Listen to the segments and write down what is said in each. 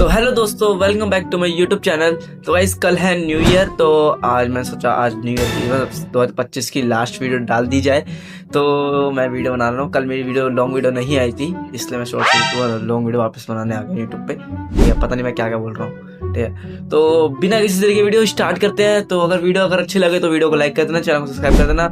तो हेलो दोस्तों, welcome back to my YouTube channel. तो गाइस कल है न्यू ईयर, तो आज मैं सोचा आज न्यू ईयर की 2025 की लास्ट वीडियो डाल दी जाए। तो मैं वीडियो बना रहा हूँ। कल मेरी वीडियो लॉन्ग वीडियो नहीं आई थी, इसलिए मैं शॉर्ट लॉन्ग वीडियो वापस बनाने आ गया यूट्यूब पे। ठीक है, पता नहीं मैं क्या क्या बोल रहा हूँ। ठीक है, तो बिना किसी तरीके की वीडियो स्टार्ट करते हैं। तो वीडियो अगर अच्छी लगे तो वीडियो को लाइक कर देना, चैनल को सब्सक्राइब कर देना।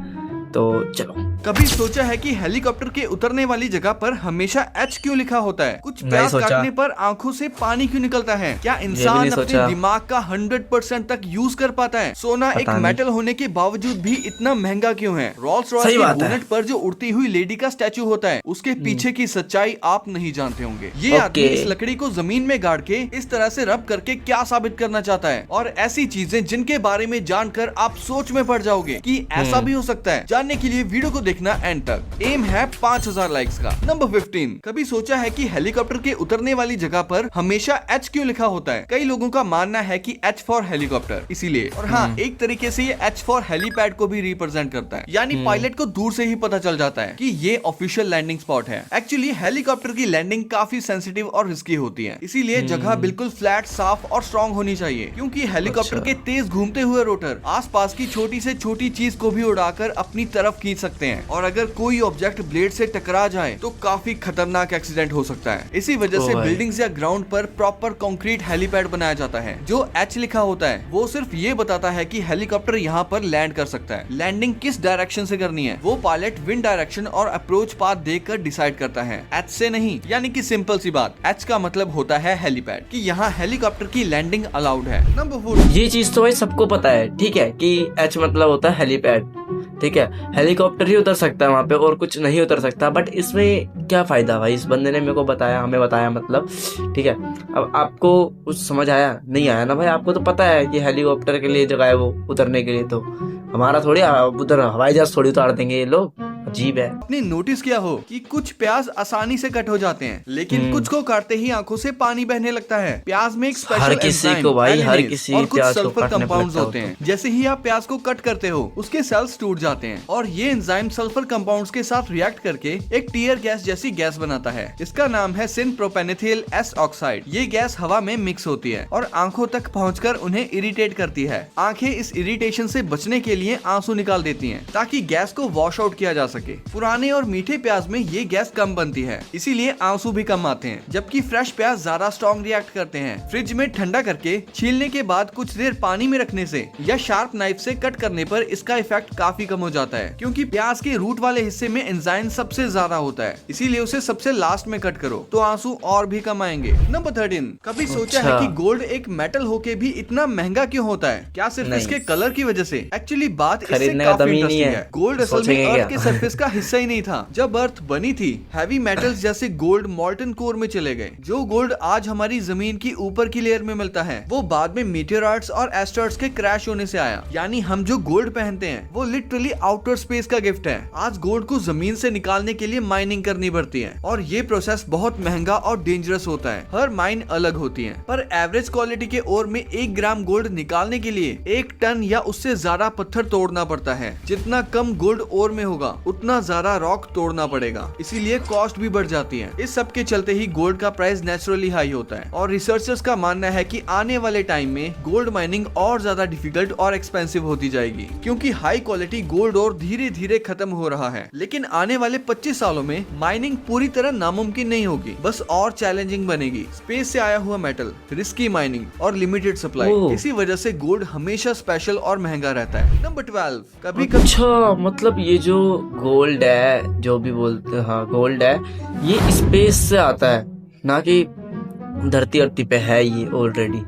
तो चलो। कभी सोचा है कि हेलीकॉप्टर के उतरने वाली जगह पर हमेशा एच क्यों लिखा होता है? कुछ प्यास काटने पर आंखों से पानी क्यों निकलता है? क्या इंसान अपने दिमाग का 100% तक यूज कर पाता है? सोना एक मेटल होने के बावजूद भी इतना महंगा क्यों है? रोल्स रॉयस के बोनेट पर जो उड़ती हुई लेडी का स्टैचू होता है, उसके पीछे की सच्चाई आप नहीं जानते होंगे। ये आदमी इस लकड़ी को जमीन में गाड़ के इस तरह से रब करके क्या साबित करना चाहता है? और ऐसी चीजें जिनके बारे में जानकर आप सोच में पड़ जाओगे कि ऐसा भी हो सकता है। जानने के लिए वीडियो को देखना एंड तक। एम है 5000 लाइक्स का। नंबर 15, कभी सोचा है कि हेलीकॉप्टर के उतरने वाली जगह पर हमेशा एच क्यों लिखा होता है? कई लोगों का मानना है कि एच फॉर हेलीकॉप्टर इसीलिए, और हाँ, एक तरीके से ये एच फॉर हेलीपैड को भी रिप्रेजेंट करता है। यानी पायलट को दूर से ही पता चल जाता है कि ये ऑफिशियल लैंडिंग स्पॉट है। एक्चुअली हेलीकॉप्टर की लैंडिंग काफी सेंसिटिव और रिस्की होती है, इसीलिए जगह बिल्कुल फ्लैट, साफ और स्ट्रॉन्ग होनी चाहिए। क्योंकि हेलीकॉप्टर के तेज घूमते हुए रोटर आसपास की छोटी से छोटी चीज को भी उड़ाकर अपनी तरफ खींच सकते हैं, और अगर कोई ऑब्जेक्ट ब्लेड से टकरा जाए तो काफी खतरनाक एक्सीडेंट हो सकता है। इसी वजह से बिल्डिंग्स या ग्राउंड पर प्रॉपर कंक्रीट हेलीपैड बनाया जाता है। जो एच लिखा होता है वो सिर्फ ये बताता है कि हेलीकॉप्टर यहाँ पर लैंड कर सकता है। लैंडिंग किस डायरेक्शन से करनी है वो पायलट विंड डायरेक्शन और अप्रोच पाथ देखकर डिसाइड करता है, एच से नहीं। यानी कि सिंपल सी बात, एच का मतलब होता है हेलीपैड, कि यहाँ हेलीकॉप्टर की लैंडिंग अलाउड है। नंबर 4, ये चीज तो भाई सबको पता है, ठीक है, कि एच मतलब होता है हेलीपैड। ठीक है, हेलीकॉप्टर ही उतर सकता है वहाँ पे और कुछ नहीं उतर सकता। बट इसमें क्या फायदा भाई? इस बंदे ने मेरे को बताया, हमें बताया, मतलब ठीक है। अब आपको कुछ समझ आया नहीं आया ना भाई? आपको तो पता है कि हेलीकॉप्टर के लिए जगह है वो उतरने के लिए, तो हमारा थोड़ी उधर हवाई जहाज थोड़ी उतार देंगे ये लोग। अजीब है। आपने नोटिस किया हो कि कुछ प्याज आसानी से कट हो जाते हैं, लेकिन कुछ को काटते ही आंखों से पानी बहने लगता है। प्याज में एक स्पेशल हर किसी को भाई, हर किसी और कुछ सल्फर कंपाउंड्स होते हैं। जैसे ही आप प्याज को कट करते हो उसके सेल्स टूट जाते हैं, और ये एंजाइम सल्फर कंपाउंड्स के साथ रिएक्ट करके एक टीयर गैस जैसी गैस बनाता है। इसका नाम है सिन प्रोपेनेथिल एस ऑक्साइड। ये गैस हवा में मिक्स होती है और आंखों तक पहुंचकर उन्हें इरिटेट करती है। आंखें इस इरिटेशन से बचने के लिए आंसू निकाल देती हैं ताकि गैस को वॉश आउट किया जा सके। पुराने और मीठे प्याज में ये गैस कम बनती है, इसीलिए आंसू भी कम आते हैं, जबकि फ्रेश प्याज ज्यादा स्ट्रॉन्ग रिएक्ट करते हैं। फ्रिज में ठंडा करके छीलने के बाद कुछ देर पानी में रखने से या शार्प नाइफ से कट करने पर इसका इफेक्ट काफी कम हो जाता है, क्योंकि प्याज के रूट वाले हिस्से में एंजाइम सबसे ज्यादा होता है, इसीलिए उसे सबसे लास्ट में कट करो तो आंसू और भी कम आएंगे। नंबर 13, कभी सोचा है कि गोल्ड एक मेटल होके भी इतना महंगा क्यों होता है? क्या सिर्फ इसके कलर की वजह से? एक्चुअली बात इससे काफी इंटरेस्टिंग है। गोल्ड असल में अर्थ के सरफेस का हिस्सा ही नहीं था। जब अर्थ बनी थी, हैवी मेटल्स जैसे गोल्ड मॉल्टन कोर में चले गए। जो गोल्ड आज हमारी जमीन की ऊपर की लेयर में मिलता है वो बाद में मीटेओराइट्स और एस्टेरॉइड्स के क्रैश होने से आया। यानी हम जो गोल्ड पहनते हैं वो लिटरली आउटर स्पेस का गिफ्ट है। आज गोल्ड को जमीन से निकालने के लिए माइनिंग करनी पड़ती है, और ये प्रोसेस बहुत महंगा और डेंजरस होता है। हर माइन अलग होती है, पर एवरेज क्वालिटी के ओर में 1 ग्राम गोल्ड निकालने के लिए 1 टन या उससे ज्यादा पत्थर तोड़ना पड़ता है। जितना कम गोल्ड ओर में होगा उतना ज्यादा रॉक तोड़ना पड़ेगा, इसीलिए कॉस्ट भी बढ़ जाती है। इस सब के चलते ही गोल्ड का प्राइस नेचुरली हाई होता है, और रिसर्चर्स का मानना है कि आने वाले टाइम में गोल्ड माइनिंग और ज्यादा डिफिकल्ट और एक्सपेंसिव होती जाएगी, क्योंकि हाई क्वालिटी गोल्ड और धीरे धीरे खत्म हो रहा है। लेकिन आने वाले 25 सालों में माइनिंग पूरी तरह नामुमकिन नहीं होगी, बस और चैलेंजिंग बनेगी। स्पेस से आया हुआ मेटल, रिस्की माइनिंग और लिमिटेड सप्लाई, इसी वजह से गोल्ड हमेशा स्पेशल और महंगा रहता है। नंबर 12, कभी अच्छा, मतलब ये जो गोल्ड है, जो भी बोलते हैं, हाँ गोल्ड है, ये स्पेस से आता है, ना कि धरती पे है ये ऑलरेडी।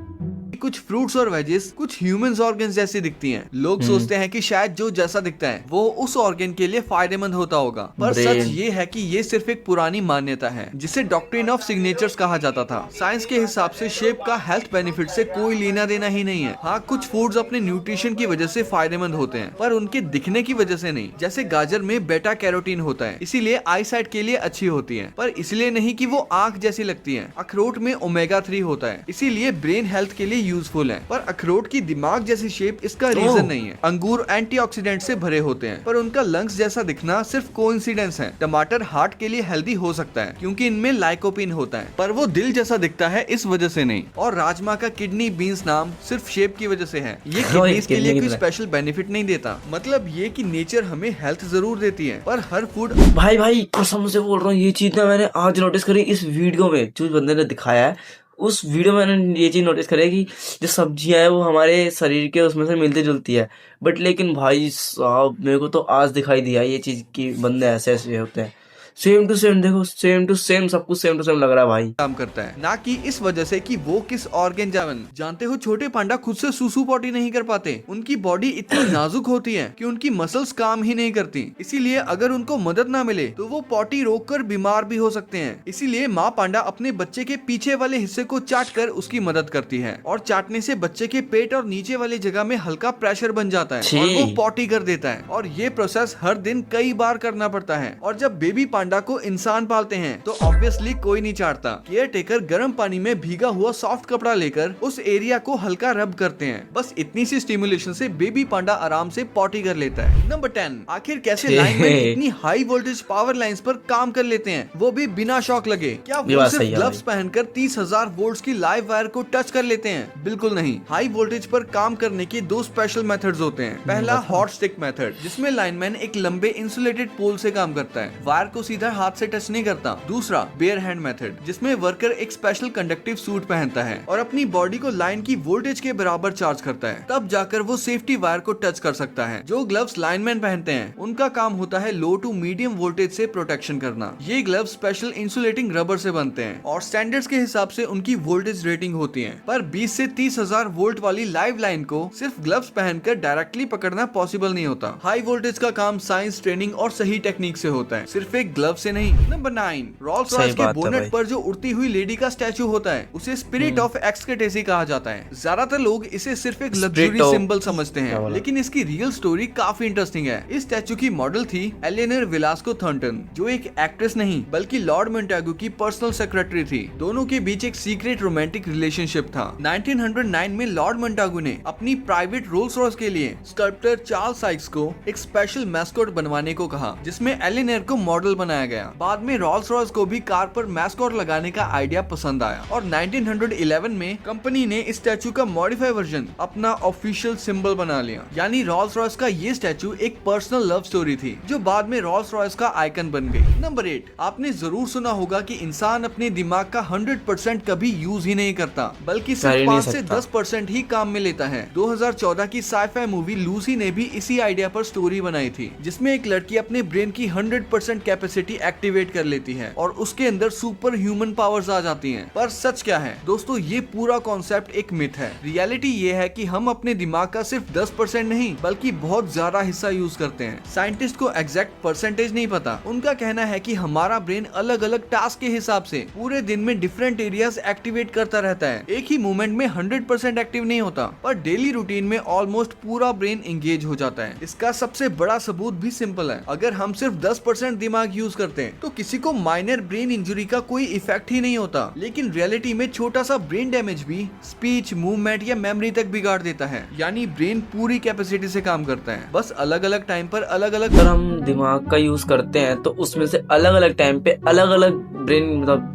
कुछ फ्रूट्स और वेजेस कुछ ह्यूमंस ऑर्गन्स जैसी दिखती हैं। लोग सोचते हैं कि शायद जो जैसा दिखता है वो उस ऑर्गन के लिए फायदेमंद होता होगा, पर सच ये है कि ये सिर्फ एक पुरानी मान्यता है जिसे डॉक्ट्रिन ऑफ सिग्नेचर्स कहा जाता था। साइंस के हिसाब से शेप का हेल्थ बेनिफिट से कोई लेना देना ही नहीं है। हाँ, कुछ फूड्स अपने न्यूट्रिशन की वजह से फायदेमंद होते हैं, पर उनके दिखने की वजह से नहीं। जैसे गाजर में बेटा कैरोटीन होता है, इसीलिए आई साइट के लिए अच्छी होती है, पर इसलिए नहीं कि वो आंख जैसी लगती है। अखरोट में ओमेगा 3 होता है, इसीलिए ब्रेन हेल्थ के लिए यूजफुल है, पर अखरोट की दिमाग जैसी शेप इसका रीजन नहीं है। अंगूर एंटीऑक्सीडेंट से भरे होते हैं, पर उनका लंग्स जैसा दिखना सिर्फ कोइंसिडेंस है। टमाटर हार्ट के लिए हेल्दी हो सकता है क्योंकि इनमें लाइकोपिन होता है, पर वो दिल जैसा दिखता है इस वजह से नहीं। और राजमा का किडनी बीन्स नाम सिर्फ शेप की वजह से है। ये किडनीज के लिए कोई स्पेशल बेनिफिट नहीं देता। मतलब ये कि नेचर हमें हेल्थ जरूर देती है, पर हर फूड भाई कसम से बोल रहा हूँ, ये चीज ना मैंने आज नोटिस करी इस वीडियो में जो बंदे ने दिखाया है। उस वीडियो में मैंने ये चीज नोटिस करी है कि जो सब्जियां है वो हमारे शरीर के उसमें से मिलती जुलती है, बट लेकिन भाई साहब मेरे को तो आज दिखाई दिया ये चीज कि बंदे ऐसे ऐसे होते हैं। सेम टू सेम, देखो सेम टू सेम, सब कुछ सेम टू सेम लग रहा है भाई। काम करता है, ना कि इस वजह से कि वो किस ऑर्गन जानते हो, छोटे पांडा खुद से सुसु पॉटी नहीं कर पाते। उनकी बॉडी इतनी नाजुक होती है कि उनकी मसल्स काम ही नहीं करती। इसीलिए अगर उनको मदद ना मिले तो वो पॉटी रोककर बीमार भी हो सकते हैं। इसीलिए माँ पांडा अपने बच्चे के पीछे वाले हिस्से को चाट कर उसकी मदद करती है, और चाटने से बच्चे के पेट और नीचे वाली जगह में हल्का प्रेशर बन जाता है और वो पॉटी कर देता है। और ये प्रोसेस हर दिन कई बार करना पड़ता है। और जब बेबी पांडा को इंसान पालते हैं तो ऑब्वियसली कोई नहीं चाटता। केयर टेकर गर्म पानी में भीगा हुआ सॉफ्ट कपड़ा लेकर उस एरिया को हल्का रब करते हैं। बस इतनी सी स्टिमुलेशन से बेबी पांडा आराम से पॉटी कर लेता है। नंबर 10, आखिर कैसे लाइनमैन इतनी हाई वोल्टेज पावर लाइंस पर काम कर लेते हैं, वो भी बिना शॉक लगे? क्या वो सिर्फ ग्लव्स पहनकर 30,000 वोल्ट्स की लाइव वायर को टच कर लेते हैं? बिल्कुल नहीं। हाई वोल्टेज पर काम करने के दो स्पेशल मेथड्स होते हैं। पहला हॉट स्टिक मेथड, जिसमें लाइनमैन एक लंबे इंसुलेटेड पोल से काम करता है, वायर को सीधा हाथ से टच नहीं करता। दूसरा बेयर हैंड मेथड, जिसमें वर्कर एक स्पेशल कंडक्टिव सूट पहनता है और अपनी बॉडी को लाइन की वोल्टेज के बराबर चार्ज करता है, तब जाकर वो सेफ्टी वायर को टच कर सकता है। जो ग्लव्स लाइनमैन पहनते हैं उनका काम होता है लो टू मीडियम वोल्टेज से प्रोटेक्शन करना। ये ग्लव्स स्पेशल इंसुलेटिंग रबर से बनते हैं और स्टैंडर्ड्स के हिसाब से उनकी वोल्टेज रेटिंग होती है। पर 20 से 30,000 वोल्ट वाली लाइव लाइन को सिर्फ ग्लव्स पहनकर डायरेक्टली पकड़ना पॉसिबल नहीं होता। हाई वोल्टेज का काम साइंस, ट्रेनिंग और सही टेक्निक से होता है, सिर्फ एक ग्लव से नहीं। नंबर 9, रॉल्स रॉयस के बोनेट पर जो उड़ती हुई लेडी का स्टैचू होता है उसे स्पिरिट ऑफ एक्सकेटेसी कहा जाता है। ज्यादातर लोग इसे सिर्फ एक लग्जरी सिंबल समझते हैं, लेकिन इसकी रियल स्टोरी काफी इंटरेस्टिंग है। इस स्टैचू की मॉडल थी एलेनर वेलास्को थॉर्नटन, जो एक एक्ट्रेस नहीं बल्कि लॉर्ड मोंटेगू की पर्सनल सेक्रेटरी थी। दोनों के बीच एक सीक्रेट रोमांटिक रिलेशनशिप था। 1909 में लॉर्ड मोंटेगू ने अपनी प्राइवेट रोल्स रॉयस के लिए स्कल्प्टर चार्ल्स साइक्स को एक स्पेशल मैस्कॉट बनवाने को कहा, जिसमें एलेनर को मॉडल बनाया गया। बाद में रॉल्स रॉयस को भी कार पर मैस्कॉट लगाने का आइडिया पसंद आया और 1911 में कंपनी ने इस स्टैचू का मॉडिफाई वर्जन अपना ऑफिशियल सिंबल बना लिया। यानी रॉल्स रॉयस का ये स्टैचू एक पर्सनल लव स्टोरी थी, जो बाद में रॉल्स रॉयस का आइकन बन गई। नंबर 8, आपने जरूर सुना होगा कि इंसान अपने दिमाग का 100% कभी यूज ही नहीं करता, बल्कि सिर्फ 5 से 10% ही काम में लेता है। 2014 की साइफाई मूवी लूसी ने भी इसी आइडिया पर स्टोरी बनाई थी, जिसमें एक लड़की अपने ब्रेन की 100% कैपेसिटी एक्टिवेट कर लेती है और उसके अंदर सुपर ह्यूमन पावर्स आ जाती हैं। पर सच क्या है दोस्तों, ये पूरा कॉन्सेप्ट एक मिथ है। रियलिटी ये है कि हम अपने दिमाग का सिर्फ 10% नहीं बल्कि बहुत ज्यादा हिस्सा यूज करते हैं। साइंटिस्ट को एग्जैक्ट परसेंटेज नहीं पता। उनका कहना है कि हमारा ब्रेन अलग अलग टास्क के हिसाब से पूरे दिन में डिफरेंट एरियाज एक्टिवेट करता रहता है। एक ही मूवमेंट में 100% एक्टिव नहीं होता, पर डेली रूटीन में ऑलमोस्ट पूरा ब्रेन एंगेज हो जाता है। इसका सबसे बड़ा सबूत भी सिंपल है। अगर हम सिर्फ 10% दिमाग यूज करते हैं तो किसी को माइनर ब्रेन इंजरी का कोई इफेक्ट ही नहीं होता, लेकिन रियलिटी में छोटा सा ब्रेन डैमेज भी स्पीच, मूवमेंट या मेमोरी तक बिगाड़ देता है। यानी ब्रेन पूरी कैपेसिटी से काम करता है, बस अलग अलग टाइम पर अलग अलग। अगर हम दिमाग का यूज करते हैं तो उसमें से अलग अलग टाइम पे अलग अलग ब्रेन, मतलब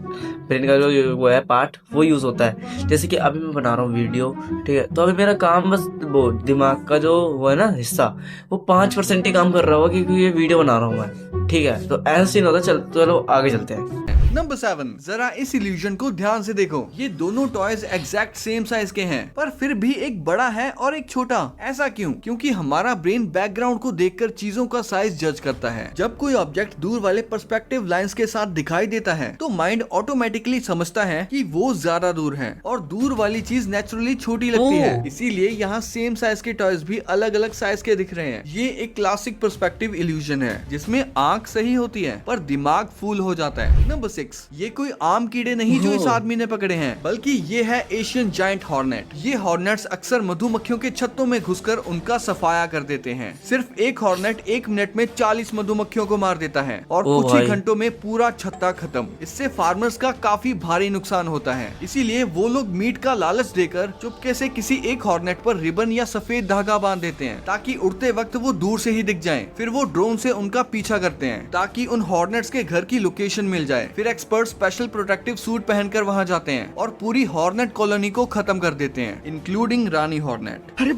ब्रेन का जो वो है पार्ट, वो यूज होता है। जैसे कि अभी मैं बना रहा हूँ वीडियो, ठीक है, तो अभी मेरा काम बस वो दिमाग का जो वो है ना हिस्सा, वो 5% ही काम कर रहा होगा क्योंकि ये वीडियो बना रहा हूँ मैं, ठीक है। तो ऐसा सीन होता है। चलो आगे चलते हैं। नंबर 7, जरा इस इल्यूजन को ध्यान से देखो। ये दोनों टॉयज एग्जैक्ट सेम साइज के हैं, पर फिर भी एक बड़ा है और एक छोटा। ऐसा क्यों? क्योंकि हमारा ब्रेन बैकग्राउंड को देखकर चीजों का साइज जज करता है। जब कोई ऑब्जेक्ट दूर वाले पर्सपेक्टिव लाइंस के साथ दिखाई देता है तो माइंड ऑटोमेटिकली समझता है कि वो ज्यादा दूर है और दूर वाली चीज नेचुरली छोटी लगती है। इसीलिए यहाँ सेम साइज के टॉयज भी अलग अलग साइज के दिख रहे हैं। ये एक क्लासिक पर्सपेक्टिव इल्यूजन है जिसमें आंख सही होती है पर दिमाग फूल हो जाता है। नंबर 6, ये कोई आम कीड़े नहीं जो इस आदमी ने पकड़े हैं, बल्कि ये है एशियन जायंट हॉर्नेट। ये हॉर्नेट्स अक्सर मधुमक्खियों के छत्तों में घुसकर उनका सफाया कर देते हैं। सिर्फ एक हॉर्नेट 1 मिनट में 40 मधुमक्खियों को मार देता है और कुछ ही घंटों में पूरा छत्ता खत्म। इससे फार्मर्स का काफी भारी नुकसान होता है, इसीलिए वो लोग मीट का लालच देकर चुपके से किसी एक हॉर्नेट पर रिबन या सफेद धागा बांध देते हैं ताकि उड़ते वक्त वो दूर से ही दिख जाएं। फिर वो ड्रोन से उनका पीछा करते हैं ताकि उन हॉर्नेट्स के घर की लोकेशन मिल जाए। फिर एक्सपर्ट स्पेशल प्रोटेक्टिव सूट पहनकर वहां जाते हैं और पूरी हॉर्नेट कॉलोनी को खत्म कर देते हैं, इंक्लूडिंग रानी हॉर्नेट। अरे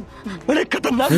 बड़े खतरनाक।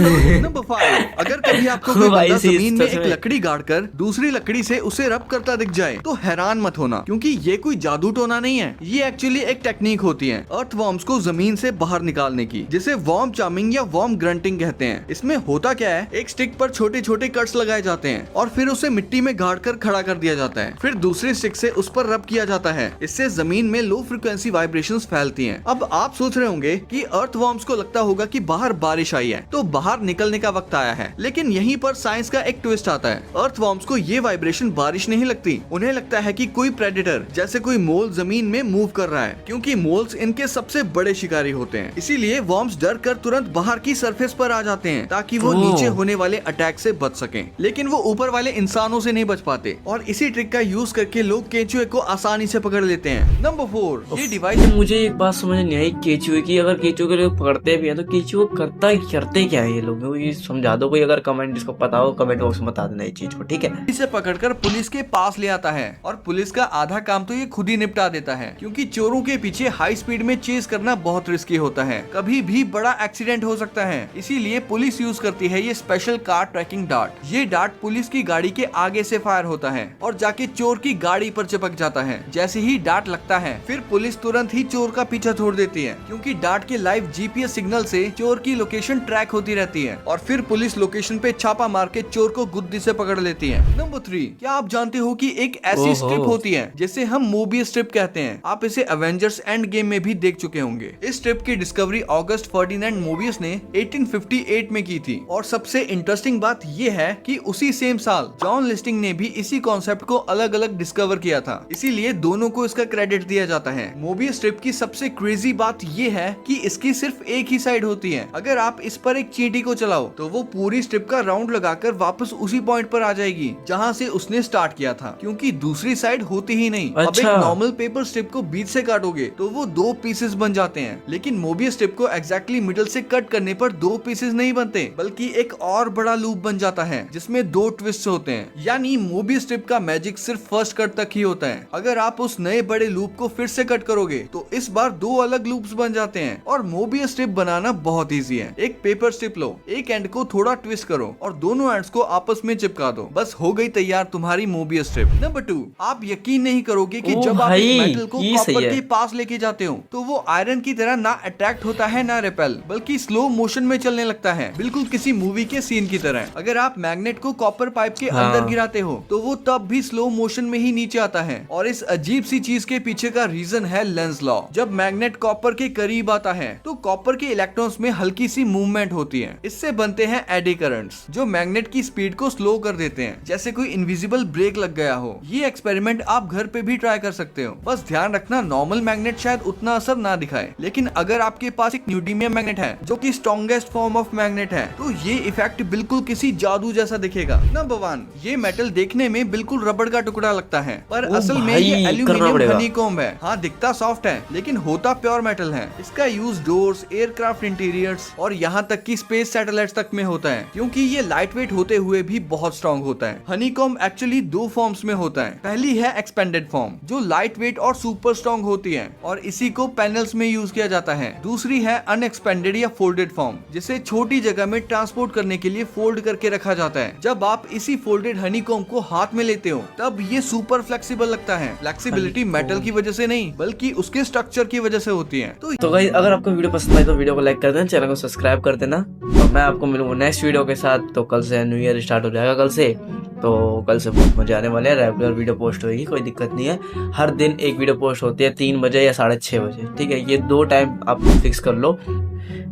नंबर 5, अगर कभी आपको कोई बंदा जमीन में एक लकड़ी गाड़कर दूसरी लकड़ी से उसे रब करता दिख जाए तो हैरान मत होना, क्योंकि ये कोई जादू टोना नहीं है। ये एक्चुअली एक टेक्निक होती है अर्थवॉर्म्स को जमीन से बाहर निकालने की, जिसे वॉर्म चार्मिंग या वॉर्म ग्रंटिंग कहते हैं। इसमें होता क्या है, एक स्टिक पर छोटे छोटे कट्स लगाए जाते हैं और फिर उसे मिट्टी में गाड़ कर खड़ा कर दिया जाता है। फिर दूसरी स्टिक से उस पर रब किया जाता है। इससे जमीन में लो फ्रिक्वेंसी वाइब्रेशंस फैलती हैं। अब आप सोच रहे होंगे कि अर्थवॉर्म्स को लगता होगा कि बाहर बारिश आई है तो बाहर निकलने का वक्त आया है, लेकिन यहीं पर साइंस का एक ट्विस्ट आता है। अर्थवॉर्म्स को ये वाइब्रेशन बारिश नहीं लगती, उन्हें लगता है कि कोई प्रेडेटर जैसे कोई मोल जमीन में मूव कर रहा है, क्योंकि मोल्स इनके सबसे बड़े शिकारी होते हैं। इसीलिए वॉर्म्स डर कर तुरंत बाहर की सरफेस पर आ जाते हैं ताकि वो नीचे होने वाले अटैक से बच सकें। लेकिन वो ऊपर वाले इंसानों से नहीं बच पाते और इसी ट्रिक का यूज करके लोग केंचुए को आसानी से पकड़ लेते हैं। नंबर 4, ये डिवाइस। मुझे एक बात समझ नहीं आई केचुए की। अगर केचुए के लोग पकड़ते भी हैं तो केचुए करते क्या है ये लोग? ये समझा दो कोई, अगर कमेंट जिसको पता हो कमेंट बॉक्स में बता देना ये चीज को, ठीक है? इसे पकड़कर पुलिस के पास ले आता है और पुलिस का आधा काम तो ये खुद ही निपटा देता है, क्योंकि चोरों के पीछे हाई स्पीड में चेज करना बहुत रिस्की होता है। कभी भी बड़ा एक्सीडेंट हो सकता है, इसीलिए पुलिस यूज करती है ये स्पेशल कार ट्रैकिंग डार्ट। ये डार्ट पुलिस की गाड़ी के आगे से फायर होता है और जाके चोर की गाड़ी पर चिपक जाता है। जैसे ही डार्ट लगता है फिर पुलिस तुरंत ही चोर का पीछा छोड़ देती है, क्योंकि डार्ट के लाइव जीपीएस सिग्नल से चोर की लोकेशन ट्रैक होती रहती है और फिर पुलिस लोकेशन पे छापा मार के चोर को गुद्दी से पकड़ लेती है। नंबर 3, क्या आप जानते हो कि एक ऐसी स्ट्रिप होती है जिसे हम मोबियस स्ट्रिप कहते हैं? आप इसे एवेंजर्स एंड गेम में भी देख चुके होंगे। इस स्ट्रिप की डिस्कवरी ऑगस्ट फर्डिनेंड मोबियस ने 1858 में की थी और सबसे इंटरेस्टिंग बात ये है कि उसी सेम साल जॉन लिस्टिंग ने भी इसी कॉन्सेप्ट को अलग अलग डिस्कवर किया था, इसीलिए दोनों को इसका क्रेडिट दिया जाता है। मोबियस स्ट्रिप की सबसे क्रेजी बात ये है कि इसकी सिर्फ एक ही साइड होती है। अगर आप इस पर एक चींटी को चलाओ तो वो पूरी स्ट्रिप का राउंड लगाकर वापस उसी पॉइंट पर आ जाएगी जहाँ से उसने स्टार्ट किया था, क्योंकि दूसरी साइड होती ही नहीं। अब एक नॉर्मल पेपर स्ट्रिप को बीच से काटोगे तो वो 2 पीसेस बन जाते हैं, लेकिन मोबियस स्ट्रिप को एग्जैक्टली मिडल से कट करने पर 2 पीसेस नहीं बनते, बल्कि एक और बड़ा लूप बन जाता है जिसमें 2 ट्विस्ट होते हैं। यानी मोबियस स्ट्रिप का मैजिक सिर्फ फर्स्ट कट तक ही होता है। अगर आप उस नए बड़े लूप को फिर से कट करोगे तो इस बार 2 अलग लूप्स बन जाते हैं। और मोबियस स्ट्रिप बनाना बहुत इजी है। एक पेपर स्ट्रिप लो, एक एंड को थोड़ा ट्विस्ट करो और दोनों एंड्स को आपस में चिपका दो, बस हो गई तैयार तुम्हारी मोबियस स्ट्रिप। नंबर 2, आप यकीन नहीं करोगे कि जब आप एक मेटल को कॉपर के पास लेके जाते हो तो वो आयरन की तरह ना अट्रैक्ट होता है ना रिपेल, बल्कि स्लो मोशन में चलने लगता है, बिल्कुल किसी मूवी के सीन की तरह। अगर आप मैग्नेट को कॉपर पाइप के अंदर गिराते हो तो वो तब भी स्लो मोशन में ही नीचे आता है। और इस अजीब सी चीज के पीछे का रीजन है लेंज लॉ। जब मैग्नेट कॉपर के करीब आता है तो कॉपर के इलेक्ट्रॉन्स में हल्की सी मूवमेंट होती है। इससे बनते हैं एडी करंट्स जो मैग्नेट की स्पीड को स्लो कर देते हैं, जैसे कोई इनविजिबल ब्रेक लग गया हो। ये एक्सपेरिमेंट आप घर पे भी ट्राई कर सकते हो। बस ध्यान रखना नॉर्मल मैग्नेट शायद उतना असर ना दिखाए, लेकिन अगर आपके पास एक न्यूडीमियम मैग्नेट है जो कि स्ट्रॉन्गेस्ट फॉर्म ऑफ मैग्नेट है तो ये इफेक्ट बिल्कुल किसी जादू जैसा दिखेगा। नंबर 1, ये मेटल देखने में बिल्कुल रबड़ का टुकड़ा लगता है, पर असल में ये एल्यूमिनियम हनीकॉम्ब है। हाँ, दिखता सॉफ्ट है लेकिन होता प्योर मेटल है। इसका यूज डोर्स, एयरक्राफ्ट इंटीरियर्स और यहाँ तक कि स्पेस सैटेलाइट्स तक में होता है, क्योंकि ये लाइट वेट होते हुए भी बहुत स्ट्रॉन्ग होता है। हनीकॉम्ब एक्चुअली 2 फॉर्म्स में होता है। पहली है एक्सपेंडेड फॉर्म जो लाइट वेट और सुपर स्ट्रॉन्ग होती है और इसी को पैनल्स में यूज किया जाता है। दूसरी है अनएक्सपेंडेड या फोल्डेड फॉर्म, जिसे छोटी जगह में ट्रांसपोर्ट करने के लिए फोल्ड करके रखा जाता है। जब आप इसी फोल्डेड हनीकॉम्ब को हाथ में लेते हो तब ये सुपर फ्लेक्सिबल लगता है। फ्लेक्सिबिलिटी मेटल की वजह से नहीं बल्कि उसके स्ट्रक्चर की वजह से होती है। तो गाइस, अगर आपको वीडियो पसंद आए तो वीडियो को लाइक कर देना, चैनल को सब्सक्राइब कर देना और मैं आपको मिलूंगा नेक्स्ट वीडियो के साथ। तो कल से न्यू ईयर स्टार्ट हो जाएगा कल से। तो कल से बहुत मजा आने वाले हैं। रेगुलर वीडियो पोस्ट होगी, कोई दिक्कत नहीं है। हर दिन एक वीडियो पोस्ट होती है 3 बजे या 6:30 बजे, ठीक है। ये 2 टाइम आप फिक्स कर लो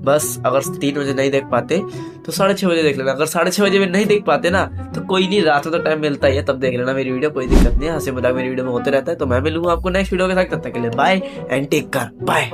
बस। अगर 3 बजे नहीं देख पाते तो 6:30 बजे देख लेना। अगर 6:30 बजे में नहीं देख पाते ना तो कोई नहीं, रात में तो टाइम मिलता ही है, तब देख लेना मेरी वीडियो, कोई दिक्कत नहीं है। हंसी मजाक मेरी वीडियो में होते रहता है। तो मैं मिलूंगा आपको नेक्स्ट वीडियो के साथ, तब तक के लिए bye and take care, bye.